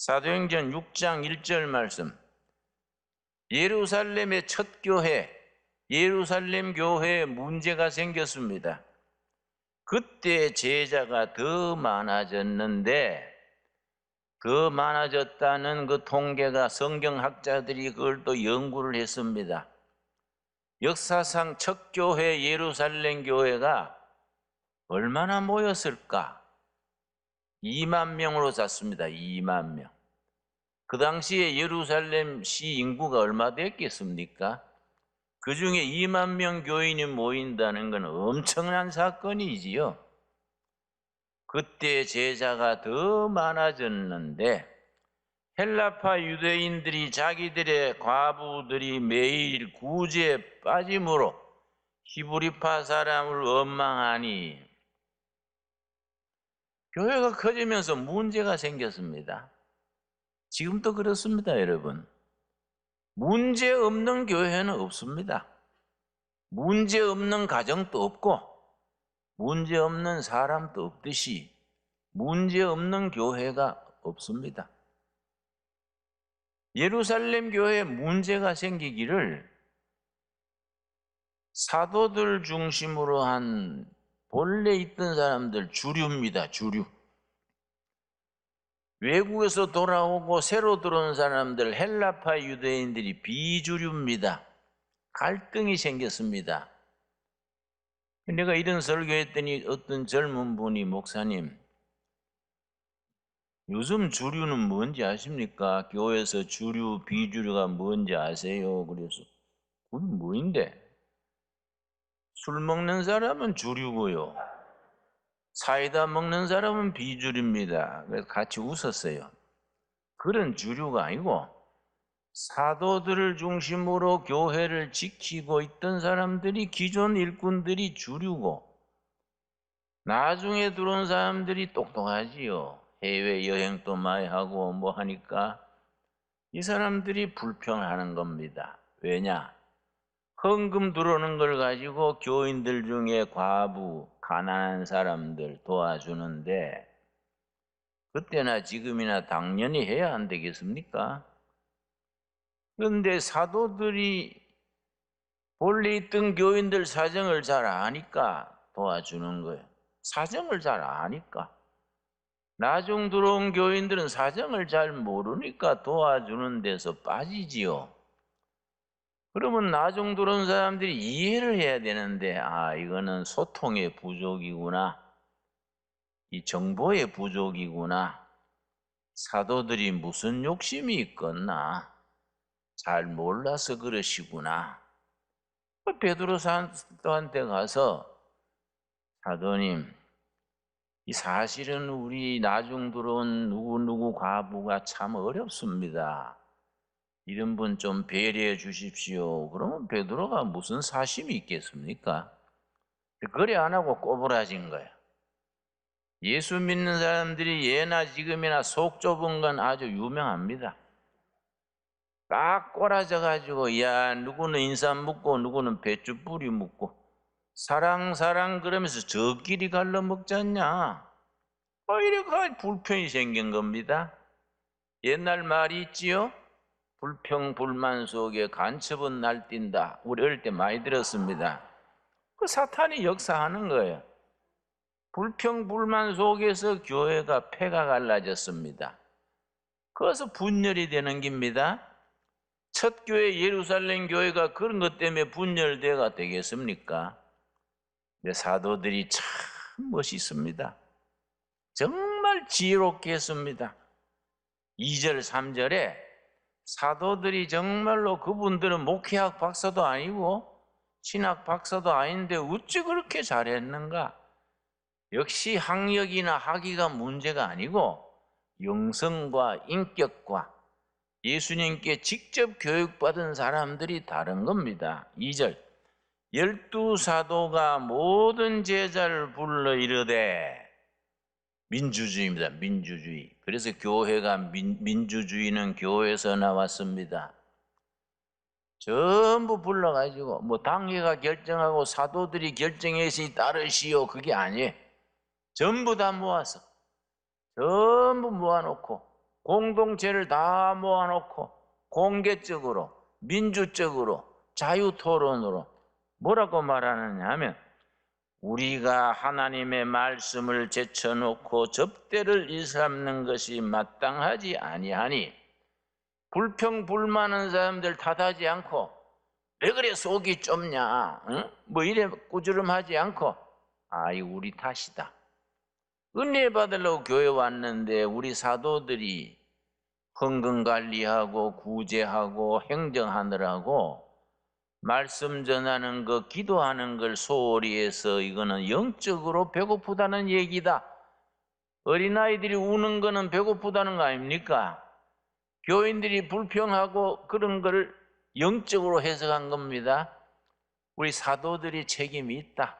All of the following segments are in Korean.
사도행전 6장 1절 말씀. 예루살렘의 첫 교회, 예루살렘 교회에 문제가 생겼습니다. 그때 제자가 더 많아졌는데, 더 많아졌다는 그 통계가 성경학자들이 그걸 또 연구를 했습니다. 역사상 첫 교회 예루살렘 교회가 얼마나 모였을까? 2만 명으로 잤습니다. 2만 명. 그 당시에 예루살렘 시 인구가 얼마 됐겠습니까? 그 중에 2만 명 교인이 모인다는 건 엄청난 사건이지요. 그때 제자가 더 많아졌는데, 헬라파 유대인들이 자기들의 과부들이 매일 구제에 빠짐으로 히브리파 사람을 원망하니 교회가 커지면서 문제가 생겼습니다. 지금도 그렇습니다, 여러분. 문제 없는 교회는 없습니다. 문제 없는 가정도 없고 문제 없는 사람도 없듯이 문제 없는 교회가 없습니다. 예루살렘 교회에 문제가 생기기를 사도들 중심으로 한 본래 있던 사람들 주류입니다. 주류. 외국에서 돌아오고 새로 들어온 사람들 헬라파 유대인들이 비주류입니다. 갈등이 생겼습니다. 내가 이런 설교했더니 어떤 젊은 분이 목사님, 요즘 주류는 뭔지 아십니까? 교회에서 주류, 비주류가 뭔지 아세요? 그래서 그게 뭐인데? 술 먹는 사람은 주류고요. 사이다 먹는 사람은 비주류입니다. 그래서 같이 웃었어요. 그런 주류가 아니고 사도들을 중심으로 교회를 지키고 있던 사람들이 기존 일꾼들이 주류고 나중에 들어온 사람들이 똑똑하지요. 해외여행도 많이 하고 뭐 하니까 이 사람들이 불평하는 겁니다. 왜냐? 헌금 들어오는 걸 가지고 교인들 중에 과부, 가난한 사람들 도와주는데 그때나 지금이나 당연히 해야 안 되겠습니까? 그런데 사도들이 본래 있던 교인들 사정을 잘 아니까 도와주는 거예요. 사정을 잘 아니까. 나중 들어온 교인들은 사정을 잘 모르니까 도와주는 데서 빠지지요. 그러면 나중 들어온 사람들이 이해를 해야 되는데, 이거는 소통의 부족이구나. 이 정보의 부족이구나. 사도들이 무슨 욕심이 있겠나. 잘 몰라서 그러시구나. 베드로 사도한테 가서 사도님, 이 사실은 우리 나중 들어온 누구 과부가 참 어렵습니다. 이런 분 좀 배려해 주십시오. 그러면 베드로가 무슨 사심이 있겠습니까? 그래 안 하고 꼬부라진 거야. 예수 믿는 사람들이 예나 지금이나 속 좁은 건 아주 유명합니다. 딱 꼬라져 가지고 야 누구는 인삼 묻고 누구는 배추 뿌리 묻고 사랑 그러면서 저끼리 갈라 먹지 않냐. 이렇게 불평이 생긴 겁니다. 옛날 말이 있지요. 불평 불만 속에 간첩은 날뛴다. 우리 어릴 때 많이 들었습니다. 그 사탄이 역사하는 거예요. 불평 불만 속에서 교회가 폐가 갈라졌습니다. 그래서 분열이 되는 겁니다. 첫 교회 예루살렘 교회가 그런 것 때문에 분열돼가 되겠습니까? 근데 사도들이 참 멋있습니다. 정말 지혜롭게 했습니다. 2절 3절에 사도들이 정말로 그분들은 목회학 박사도 아니고 신학 박사도 아닌데 어찌 그렇게 잘했는가? 역시 학력이나 학위가 문제가 아니고 영성과 인격과 예수님께 직접 교육받은 사람들이 다른 겁니다. 2절 12사도가 모든 제자를 불러 이르되 민주주의입니다. 민주주의. 그래서 교회가 민주주의는 교회에서 나왔습니다. 전부 불러가지고 뭐 당회가 결정하고 사도들이 결정해서 따르시오 그게 아니에요. 전부 다 모아서 전부 모아놓고 공동체를 다 모아놓고 공개적으로 민주적으로 자유토론으로 뭐라고 말하느냐 하면 우리가 하나님의 말씀을 제쳐놓고 접대를 일삼는 것이 마땅하지 아니하니 불평불만한 사람들 탓하지 않고 왜 그래 속이 좁냐 응? 뭐 이래 꾸지람하지 않고 이 우리 탓이다. 은혜 받으려고 교회 왔는데 우리 사도들이 헌금관리하고 구제하고 행정하느라고 말씀 전하는 거 기도하는 걸 소홀히 해서 이거는 영적으로 배고프다는 얘기다. 어린아이들이 우는 거는 배고프다는 거 아닙니까? 교인들이 불평하고 그런 걸 영적으로 해석한 겁니다. 우리 사도들이 책임이 있다.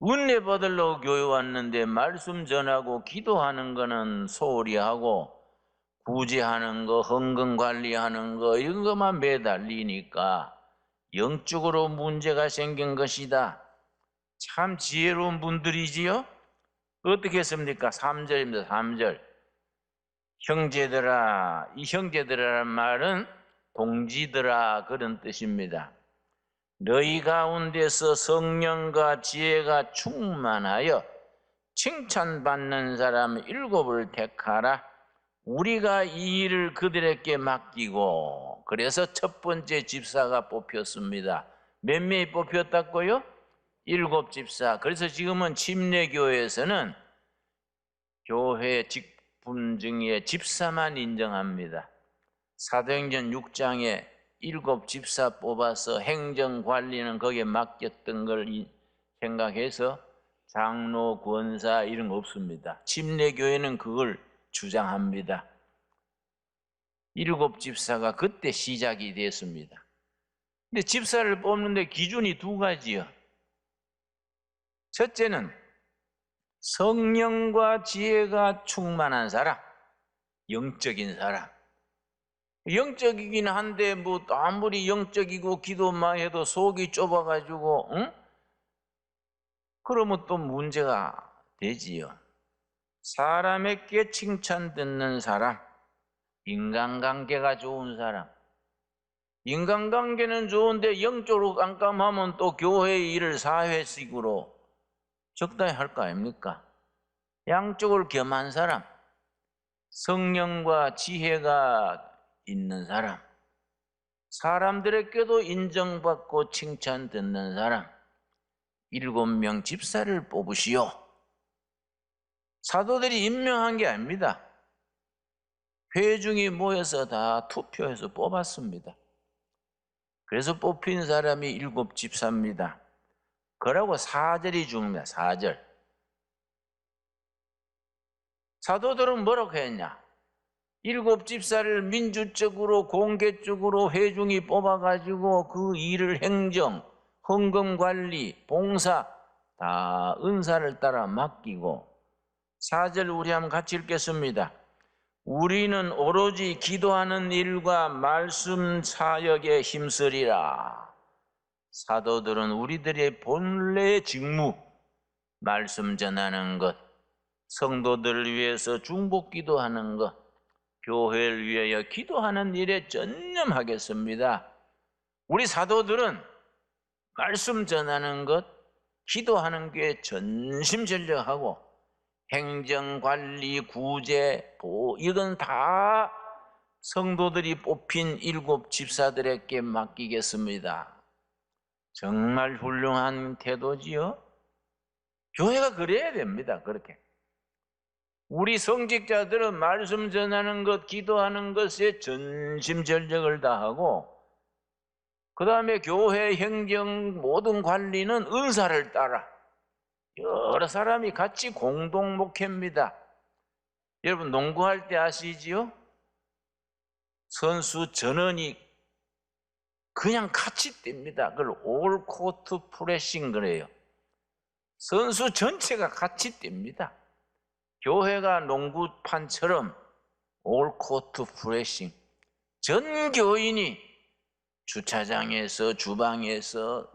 은혜 받으려고 교회 왔는데 말씀 전하고 기도하는 거는 소홀히 하고 구제하는 거, 헌금 관리하는 거 이런 것만 매달리니까 영적으로 문제가 생긴 것이다. 참 지혜로운 분들이지요. 어떻게 했습니까? 3절입니다. 3절. 형제들아, 이 형제들이라는 말은 동지들아 그런 뜻입니다. 너희 가운데서 성령과 지혜가 충만하여 칭찬받는 사람 7을 택하라. 우리가 이 일을 그들에게 맡기고, 그래서 첫 번째 집사가 뽑혔습니다. 몇 명이 뽑혔다고요? 7 집사. 그래서 지금은 침례교회에서는 교회 직분 중에 집사만 인정합니다. 사도행전 6장에 7 집사 뽑아서 행정 관리는 거기에 맡겼던 걸 생각해서 장로, 권사 이런 거 없습니다. 침례교회는 그걸 주장합니다. 7 집사가 그때 시작이 됐습니다. 근데 집사를 뽑는데 기준이 2가지요. 첫째는 성령과 지혜가 충만한 사람, 영적인 사람. 영적이긴 한데 뭐 아무리 영적이고 기도만 해도 속이 좁아가지고 그러면 또 문제가 되지요. 사람에게 칭찬 듣는 사람, 인간관계가 좋은 사람. 인간관계는 좋은데 영적으로 깜깜하면 또 교회의 일을 사회식으로 적당히 할 거 아닙니까? 양쪽을 겸한 사람, 성령과 지혜가 있는 사람, 사람들에게도 인정받고 칭찬 듣는 사람, 7명 집사를 뽑으시오. 사도들이 임명한 게 아닙니다. 회중이 모여서 다 투표해서 뽑았습니다. 그래서 뽑힌 사람이 7 집사입니다. 그러고 4절이 중요합니다. 4절. 사도들은 뭐라고 했냐? 7 집사를 민주적으로 공개적으로 회중이 뽑아가지고 그 일을 행정, 헌금관리, 봉사 다 은사를 따라 맡기고 4절 우리 한번 같이 읽겠습니다. 우리는 오로지 기도하는 일과 말씀 사역에 힘쓰리라. 사도들은 우리들의 본래의 직무, 말씀 전하는 것, 성도들을 위해서 중복 기도하는 것, 교회를 위하여 기도하는 일에 전념하겠습니다. 우리 사도들은 말씀 전하는 것, 기도하는 게 전심전력하고 행정관리, 구제, 이건 다 성도들이 뽑힌 7 집사들에게 맡기겠습니다. 정말 훌륭한 태도지요. 교회가 그래야 됩니다. 그렇게 우리 성직자들은 말씀 전하는 것, 기도하는 것에 전심전력을 다하고 그 다음에 교회 행정 모든 관리는 은사를 따라 여러 사람이 같이 공동 목회입니다. 여러분 농구할 때 아시지요? 선수 전원이 그냥 같이 뜁니다. 그걸 올 코트 프레싱 그래요. 선수 전체가 같이 뜁니다. 교회가 농구판처럼 올 코트 프레싱. 전 교인이 주차장에서 주방에서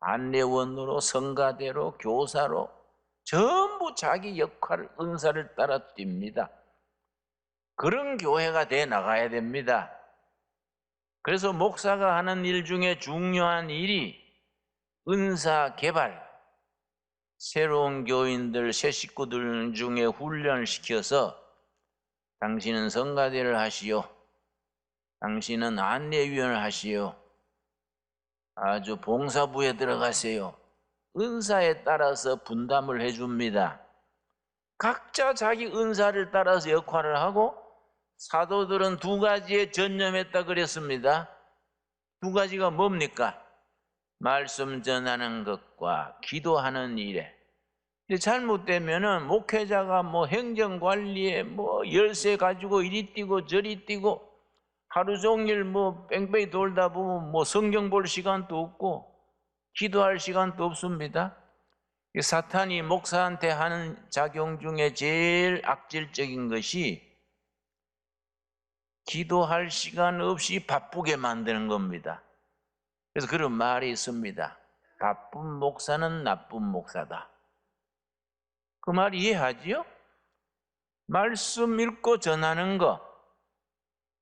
안내원으로 성가대로 교사로 전부 자기 역할 은사를 따라 뜁니다. 그런 교회가 돼 나가야 됩니다. 그래서 목사가 하는 일 중에 중요한 일이 은사 개발, 새로운 교인들, 새 식구들 중에 훈련을 시켜서 당신은 성가대를 하시오, 당신은 안내위원을 하시오, 아주 봉사부에 들어가세요. 은사에 따라서 분담을 해줍니다. 각자 자기 은사를 따라서 역할을 하고, 사도들은 두 가지에 전념했다 그랬습니다. 두 가지가 뭡니까? 말씀 전하는 것과 기도하는 일에. 잘못되면은 목회자가 뭐 행정관리에 뭐 열쇠 가지고 이리 뛰고 저리 뛰고 하루 종일 뭐 뺑뺑이 돌다 보면 뭐 성경 볼 시간도 없고 기도할 시간도 없습니다. 사탄이 목사한테 하는 작용 중에 제일 악질적인 것이 기도할 시간 없이 바쁘게 만드는 겁니다. 그래서 그런 말이 있습니다. 바쁜 목사는 나쁜 목사다. 그 말 이해하지요? 말씀 읽고 전하는 거,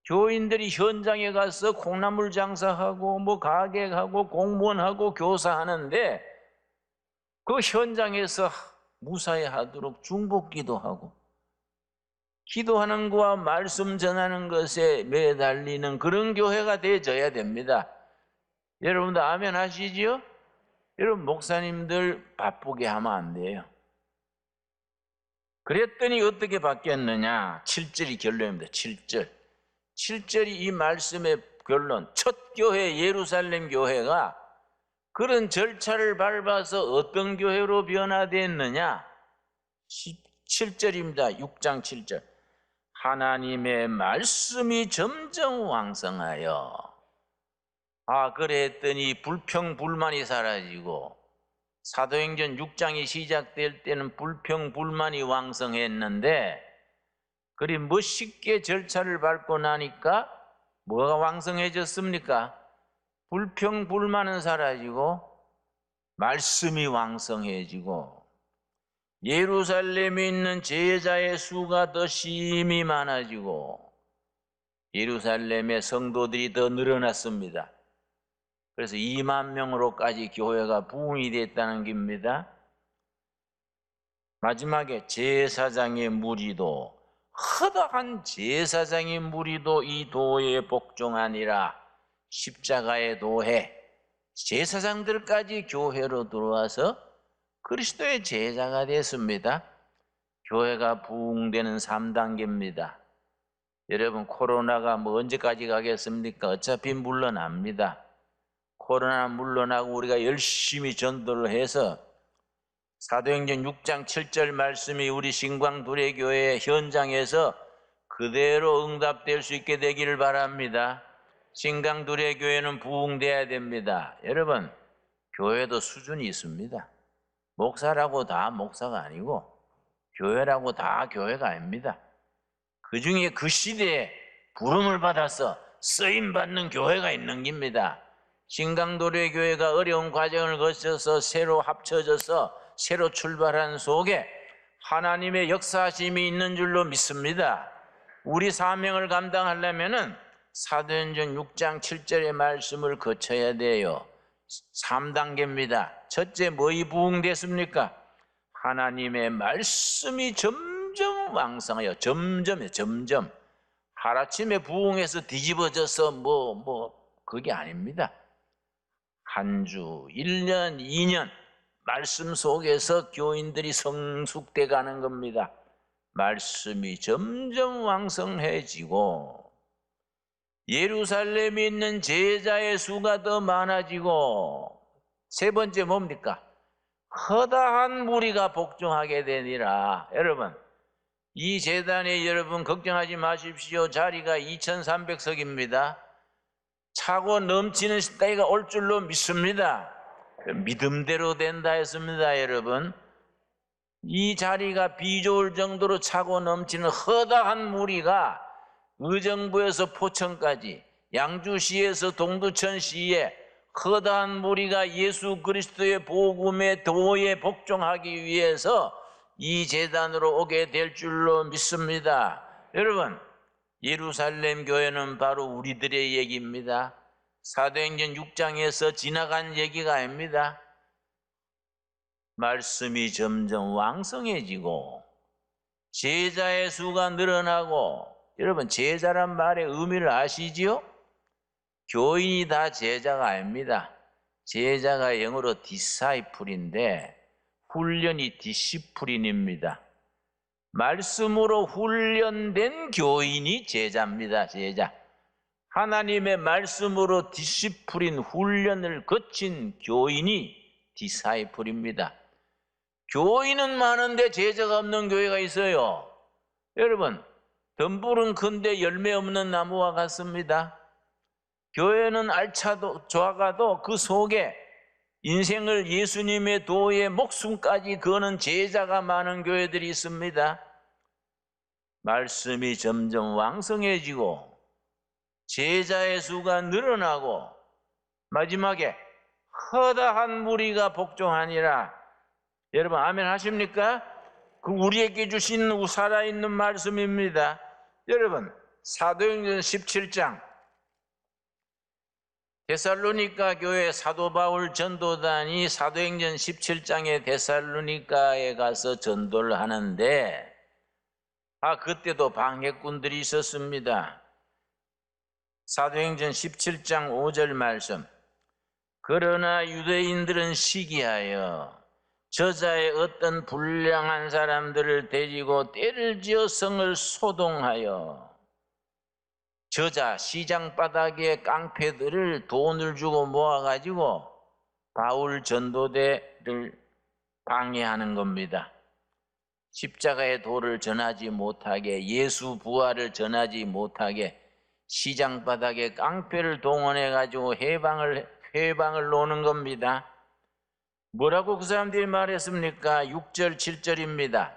교인들이 현장에 가서 콩나물 장사하고 뭐 가게하고 공무원하고 교사하는데 그 현장에서 무사히 하도록 중보기도하고 기도하는 것과 말씀 전하는 것에 매달리는 그런 교회가 되어져야 됩니다. 여러분도 아멘 하시지요? 여러분 목사님들 바쁘게 하면 안 돼요. 그랬더니 어떻게 바뀌었느냐? 7절이 결론입니다. 7절이 이 말씀의 결론. 첫 교회 예루살렘 교회가 그런 절차를 밟아서 어떤 교회로 변화됐느냐? 7절입니다. 6장 7절. 하나님의 말씀이 점점 왕성하여. 그랬더니 불평불만이 사라지고 사도행전 6장이 시작될 때는 불평불만이 왕성했는데 그리 멋있게 절차를 밟고 나니까 뭐가 왕성해졌습니까? 불평불만은 사라지고 말씀이 왕성해지고 예루살렘에 있는 제자의 수가 더 심히 많아지고 예루살렘의 성도들이 더 늘어났습니다. 그래서 2만 명으로까지 교회가 부흥이 됐다는 겁니다. 마지막에 제사장의 무리도, 허다한 제사장의 무리도 이 도에 복종하니라. 십자가의 도회, 제사장들까지 교회로 들어와서 그리스도의 제자가 됐습니다. 교회가 부흥되는 3단계입니다. 여러분 코로나가 뭐 언제까지 가겠습니까? 어차피 물러납니다. 코로나 물러나고 우리가 열심히 전도를 해서 사도행전 6장 7절 말씀이 우리 신광두레교회 현장에서 그대로 응답될 수 있게 되기를 바랍니다. 신광두레교회는 부흥돼야 됩니다. 여러분 교회도 수준이 있습니다. 목사라고 다 목사가 아니고 교회라고 다 교회가 아닙니다. 그 중에 그 시대에 부름을 받아서 쓰임받는 교회가 있는 겁니다. 신강도래교회가 어려운 과정을 거쳐서 새로 합쳐져서 새로 출발한 속에 하나님의 역사하심이 있는 줄로 믿습니다. 우리 사명을 감당하려면 사도행전 6장 7절의 말씀을 거쳐야 돼요. 3단계입니다. 첫째 뭐이 부흥됐습니까? 하나님의 말씀이 점점 왕성하여 점점 하루아침에 부흥해서 뒤집어져서 그게 아닙니다. 한 주, 1년, 2년 말씀 속에서 교인들이 성숙돼 가는 겁니다. 말씀이 점점 왕성해지고 예루살렘에 있는 제자의 수가 더 많아지고 세 번째 뭡니까? 허다한 무리가 복종하게 되니라. 여러분 이 제단에 여러분 걱정하지 마십시오. 자리가 2300석입니다. 차고 넘치는 때가 올 줄로 믿습니다. 믿음대로 된다 했습니다. 여러분 이 자리가 비좁을 정도로 차고 넘치는 허다한 무리가 의정부에서 포천까지 양주시에서 동두천시에 허다한 무리가 예수 그리스도의 복음의 도에 복종하기 위해서 이 제단으로 오게 될 줄로 믿습니다. 여러분 예루살렘 교회는 바로 우리들의 얘기입니다. 사도행전 6장에서 지나간 얘기가 아닙니다. 말씀이 점점 왕성해지고 제자의 수가 늘어나고, 여러분 제자란 말의 의미를 아시지요? 교인이 다 제자가 아닙니다. 제자가 영어로 disciple인데 훈련이 디시플린입니다. 말씀으로 훈련된 교인이 제자입니다. 제자. 하나님의 말씀으로 디시플린 훈련을 거친 교인이 디사이플입니다. 교인은 많은데 제자가 없는 교회가 있어요. 여러분, 덤불은 큰데 열매 없는 나무와 같습니다. 교회는 알차도 좋아가도 그 속에 인생을 예수님의 도에 목숨까지 거는 제자가 많은 교회들이 있습니다. 말씀이 점점 왕성해지고 제자의 수가 늘어나고 마지막에 허다한 무리가 복종하니라. 여러분 아멘 하십니까? 그 우리에게 주신 살아있는 말씀입니다. 여러분 사도행전 17장 데살로니가 교회 사도 바울 전도단이 사도행전 17장에 데살로니가에 가서 전도를 하는데 그때도 방해꾼들이 있었습니다. 사도행전 17장 5절 말씀. 그러나 유대인들은 시기하여 저자의 어떤 불량한 사람들을 데리고 때를 지어 성을 소동하여 저자 시장 바닥에 깡패들을 돈을 주고 모아가지고 바울 전도대를 방해하는 겁니다. 십자가의 도를 전하지 못하게, 예수 부활을 전하지 못하게 시장 바닥에 깡패를 동원해가지고 회방을 놓는 겁니다. 뭐라고 그 사람들이 말했습니까? 6절 7절입니다.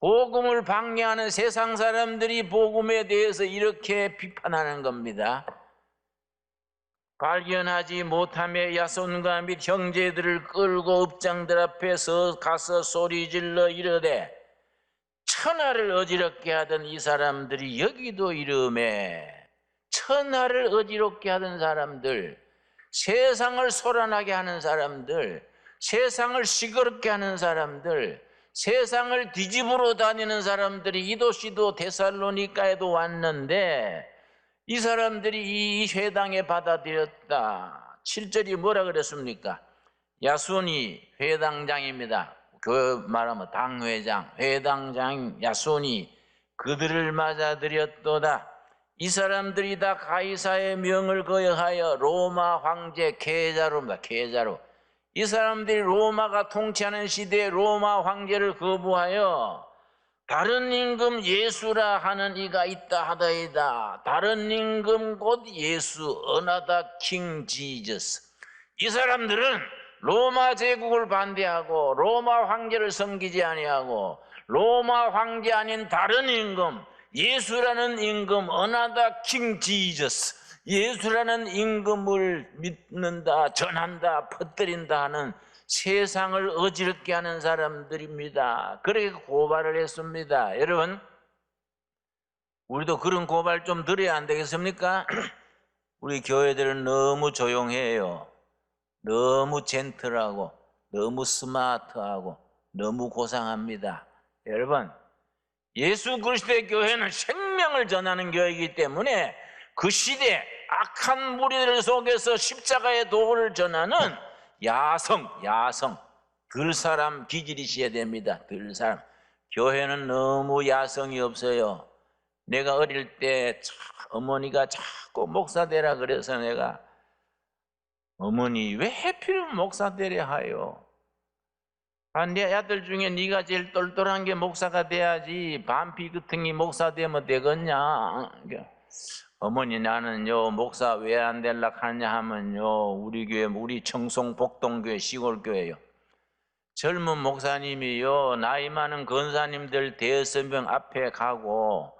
복음을 방해하는 세상 사람들이 복음에 대해서 이렇게 비판하는 겁니다. 발견하지 못하며 야손과 및 형제들을 끌고 업장들 앞에서 가서 소리질러 이르되 천하를 어지럽게 하던 이 사람들이 여기도 이르매. 천하를 어지럽게 하던 사람들, 세상을 소란하게 하는 사람들, 세상을 시끄럽게 하는 사람들, 세상을 뒤집으러 다니는 사람들이 이도시도 데살로니가에도 왔는데 이 사람들이 이 회당에 받아들였다. 7절이 뭐라 그랬습니까? 야손이 회당장입니다. 그 말하면 당회장, 회당장 야손이 그들을 맞아들였도다. 이 사람들이 다 가이사의 명을 거역하여 로마 황제 케자로입니다. 케자로. 이 사람들이 로마가 통치하는 시대에 로마 황제를 거부하여 다른 임금 예수라 하는 이가 있다 하더이다. 다른 임금 곧 예수, 어나다 킹 지저스. 이 사람들은 로마 제국을 반대하고 로마 황제를 섬기지 아니하고 로마 황제 아닌 다른 임금, 예수라는 임금, 어나다 킹 지저스, 예수라는 임금을 믿는다, 전한다, 퍼뜨린다 하는 세상을 어지럽게 하는 사람들입니다. 그렇게 고발을 했습니다. 여러분, 우리도 그런 고발 좀 드려야 안 되겠습니까? 우리 교회들은 너무 조용해요. 너무 젠틀하고 너무 스마트하고 너무 고상합니다. 여러분, 예수 그리스도의 교회는 생명을 전하는 교회이기 때문에 그 시대 악한 무리들 속에서 십자가의 도를 전하는 야성, 들사람 기질이셔야 됩니다. 들사람. 교회는 너무 야성이 없어요. 내가 어릴 때 어머니가 자꾸 목사 되라 그래서 내가 어머니 왜 하필 목사 되려 하요? 내 아들 중에 네가 제일 똘똘한 게 목사가 돼야지 반피 같은 게 목사 되면 되겠냐? 어머니 나는요 목사 왜 안 될라 하냐 하면요 우리 교회 우리 청송 복동교회 시골교회요. 젊은 목사님이요 나이 많은 권사님들 대여성경 앞에 가고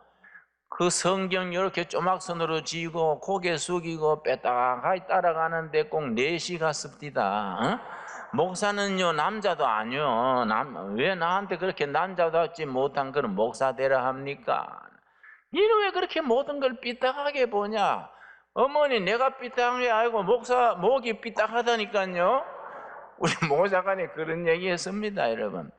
그 성경 이렇게 쪼막선으로 쥐고 고개 숙이고 빼딱하게 따라가는데 꼭 4시 갔습니다. 어? 목사는요 남자도 아니요 왜 나한테 그렇게 남자답지 못한 그런 목사 되라 합니까? 니는 왜 그렇게 모든 걸 삐딱하게 보냐? 어머니, 내가 삐딱한 게 아니고 목이 삐딱하다니까요. 우리 모자간에 그런 얘기 했습니다, 여러분.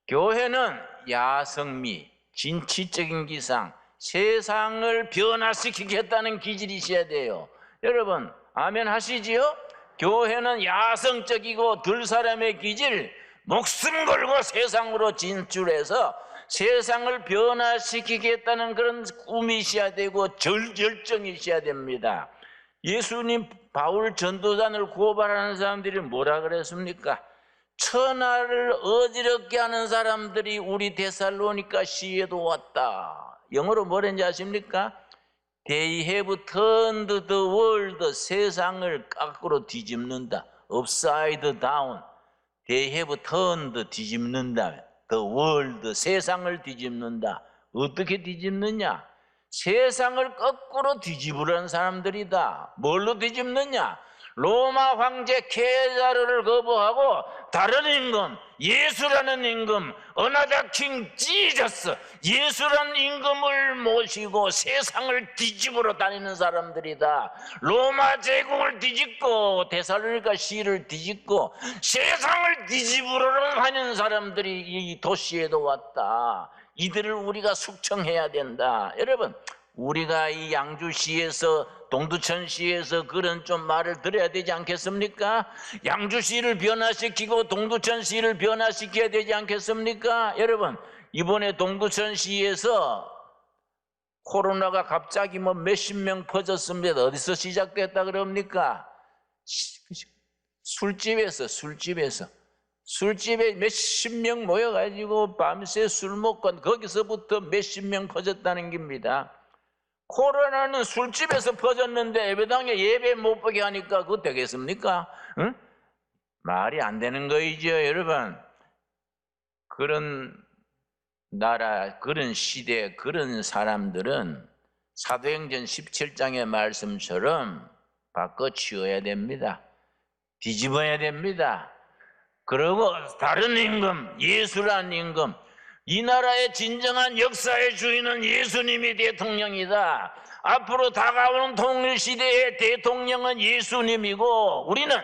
교회는 야성미, 진취적인 기상, 세상을 변화시키겠다는 기질이 있어야 돼요. 여러분, 아멘 하시지요? 교회는 야성적이고 들사람의 기질, 목숨 걸고 세상으로 진출해서 세상을 변화시키겠다는 그런 꿈이 있어야 되고 열정이 있어야 됩니다. 예수님 바울 전도단을 고발하는 사람들이 뭐라 그랬습니까? 천하를 어지럽게 하는 사람들이 우리 데살로니가 시에도 왔다. 영어로 뭐랬는지 아십니까? They have turned the world, 세상을 거꾸로 뒤집는다. upside down. They have turned, 뒤집는다. The world, 세상을 뒤집는다. 어떻게 뒤집느냐? 세상을 거꾸로 뒤집으려는 사람들이다. 뭘로 뒤집느냐? 로마 황제 케사르를 거부하고 다른 임금, 예수라는 임금, 어나더 킹 지저스, 예수라는 임금을 모시고 세상을 뒤집으러 다니는 사람들이다. 로마 제국을 뒤집고 데살로니가 시를 뒤집고 세상을 뒤집으러 다니는 사람들이 이 도시에도 왔다. 이들을 우리가 숙청해야 된다. 여러분, 우리가 이 양주시에서 동두천시에서 그런 좀 말을 들어야 되지 않겠습니까? 양주시를 변화시키고 동두천시를 변화시켜야 되지 않겠습니까? 여러분, 이번에 동두천시에서 코로나가 갑자기 몇십 명 퍼졌습니다. 어디서 시작됐다 그럽니까? 술집에 몇십 명 모여가지고 밤새 술 먹고 거기서부터 몇십 명 퍼졌다는 겁니다. 코로나는 술집에서 퍼졌는데 예배당에 예배 못 보게 하니까 그거 되겠습니까? 응? 말이 안 되는 거이죠, 여러분. 그런 나라, 그런 시대, 그런 사람들은 사도행전 17장의 말씀처럼 바꿔치워야 됩니다. 뒤집어야 됩니다. 그리고 다른 임금, 예수라는 임금, 이 나라의 진정한 역사의 주인은 예수님이 대통령이다. 앞으로 다가오는 통일시대의 대통령은 예수님이고 우리는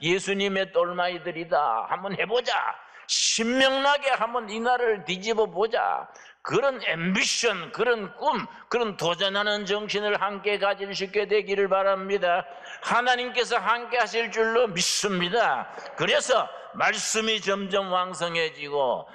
예수님의 똘마이들이다. 한번 해보자. 신명나게 한번 이 나라를 뒤집어 보자. 그런 앰비션, 그런 꿈, 그런 도전하는 정신을 함께 가질 수 있게 되기를 바랍니다. 하나님께서 함께 하실 줄로 믿습니다. 그래서 말씀이 점점 왕성해지고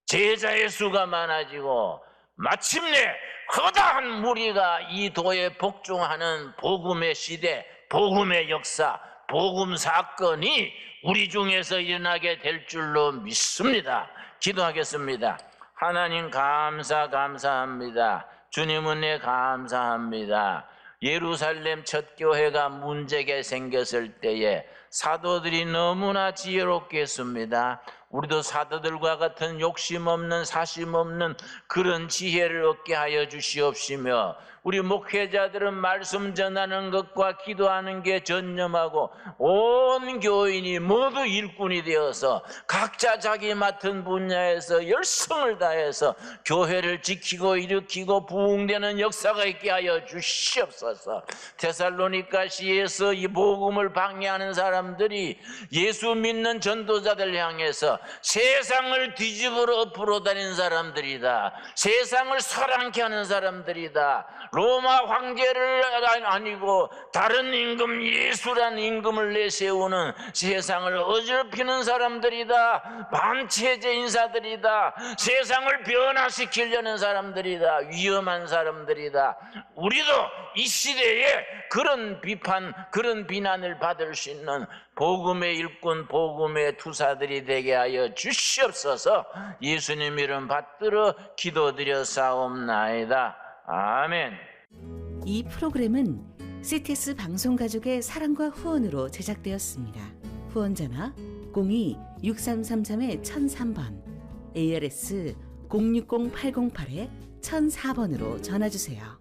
제자의 수가 많아지고 마침내 거대한 무리가 이 도에 복종하는 복음의 시대, 복음의 역사, 복음 사건이 우리 중에서 일어나게 될 줄로 믿습니다. 기도하겠습니다. 하나님 감사합니다. 주님 은혜 감사합니다. 예루살렘 첫 교회가 문제가 생겼을 때에 사도들이 너무나 지혜롭게 했습니다. 우리도 사도들과 같은 욕심 없는 사심 없는 그런 지혜를 얻게 하여 주시옵시며 우리 목회자들은 말씀 전하는 것과 기도하는 게 전념하고 온 교인이 모두 일꾼이 되어서 각자 자기 맡은 분야에서 열성을 다해서 교회를 지키고 일으키고 부흥되는 역사가 있게 하여 주시옵소서. 데살로니가시에서 이 복음을 방해하는 사람들이 예수 믿는 전도자들 향해서 세상을 뒤집으러 엎으러 다니는 사람들이다. 세상을 사랑케 하는 사람들이다. 로마 황제를 아니고 다른 임금 예수란 임금을 내세우는 세상을 어지럽히는 사람들이다. 반체제 인사들이다. 세상을 변화시키려는 사람들이다. 위험한 사람들이다. 우리도 이 시대에 그런 비판, 그런 비난을 받을 수 있는 복음의 일꾼, 복음의 투사들이 되게 하여 주시옵소서. 예수님 이름 받들어 기도드려 사옵나이다. 아멘. 이 프로그램은 CTS 방송가족의 사랑과 후원으로 제작되었습니다. 후원전화 02-6333-1003번, ARS 060-808-1004번으로 전화주세요.